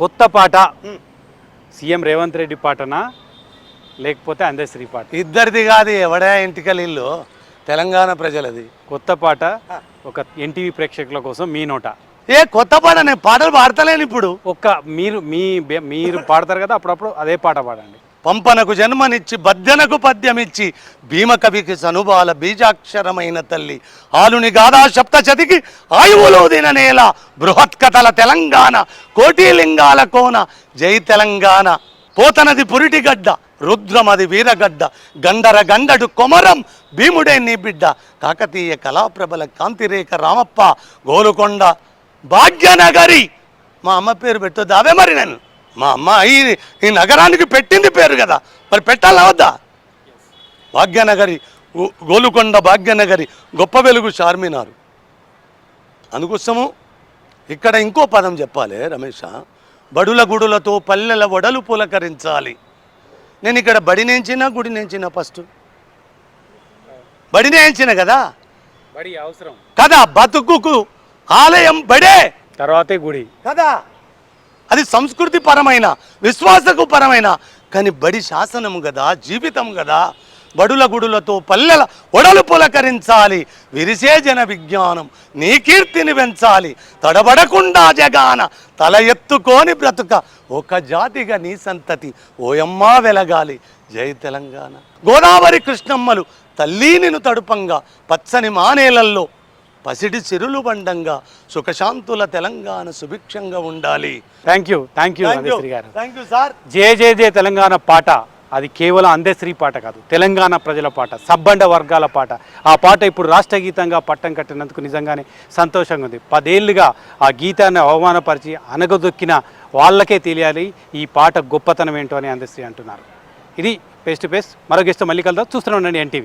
కొత్త పాట సీఎం రేవంత్ రెడ్డి పాటనా లేకపోతే అందశ్రీ పాట? ఇద్దరిది కాదు, ఎవడా ఎంటికలు ఇల్లు తెలంగాణ ప్రజలది. కొత్త పాట ఒక ఎన్టీవీ ప్రేక్షకుల కోసం మీ నోట. కొత్త పాట నేను పాటలు పాడతలేను ఇప్పుడు. మీరు పాడతారు కదా అప్పుడప్పుడు, అదే పాట పాడండి. పంపనకు జన్మనిచ్చి బద్దెనకు పద్యమిచ్చి భీమ కవికి సనుబాల బీజాక్షరమైన తల్లి ఆలుని గాథా సప్త చతికి ఆయువులోదిన నేల బృహత్కథల తెలంగాణ కోటిలింగాల కోన జై తెలంగాణ. పోతనది పురిటిగడ్డ రుద్రమది వీరగడ్డ గండర గండడు కొమరం భీముడే నీ బిడ్డ కాకతీయ కళాప్రభల కాంతిరేఖ రామప్ప గోలుకొండ భాగ్యనగరి. మా అమ్మ పేరు పెట్టొద్దు అవే మరి, నేను మా అమ్మ ఈ నగరానికి పెట్టింది పేరు కదా, మరి పెట్టాలా వద్దా? భాగ్యనగరి, గోలుకొండ భాగ్యనగరి, గొప్ప వెలుగు చార్మినారు. అందుకోసము ఇక్కడ ఇంకో పదం చెప్పాలి రమేష, బడుల గుడులతో పల్లెల వడలు పులకరించాలి. నేను ఇక్కడ బడి నేంచిన గుడి నేంచిన, ఫస్ట్ బడి నేంచిన కదా, బడి అవసరం కదా, బతుకుకు ఆలయం బడే, తర్వాతే గుడి కదా. అది సంస్కృతి పరమైన విశ్వాసకు పరమైన, కానీ బడి శాసనము కదా, జీవితం కదా. బడుల గుడులతో పల్లెల ఒడలు పులకరించాలి, విరిసే జన విజ్ఞానం నీ కీర్తిని పెంచాలి. తడబడకుండా జగాన తల ఎత్తుకోని బ్రతుక ఒక జాతిగా నీ సంతతి ఓయమ్మా వెలగాలి. జై తెలంగాణ. గోదావరి కృష్ణమ్మలు తల్లి నిన్ను తడుపంగా పచ్చని మానేలల్లో పసిడి సిరులు బండంగా సుఖశాంతుల తెలంగాణ సుభిక్షంగా ఉండాలి. థ్యాంక్ యూ అందశ్రీ గారు. Thank you sir. జయ జయ జయ తెలంగాణ పాట అది కేవలం అందశ్రీ పాట కాదు, తెలంగాణ ప్రజల పాట, సబ్బండ వర్గాల పాట. ఆ పాట ఇప్పుడు రాష్ట్ర గీతంగా పట్టం కట్టినందుకు నిజంగానే సంతోషంగా ఉంది. 10 ఏళ్ళుగా ఆ గీతాన్ని అవమానపరిచి అనగదొక్కిన వాళ్ళకే తెలియాలి ఈ పాట గొప్పతనం ఏంటో అని అందశ్రీ అంటున్నారు. ఇది ఫేస్ టు ఫేస్. మరో గెస్ట్ మళ్ళీ కలుద్దాం. చూస్తూనే ఉండండి ఎన్టీవీ.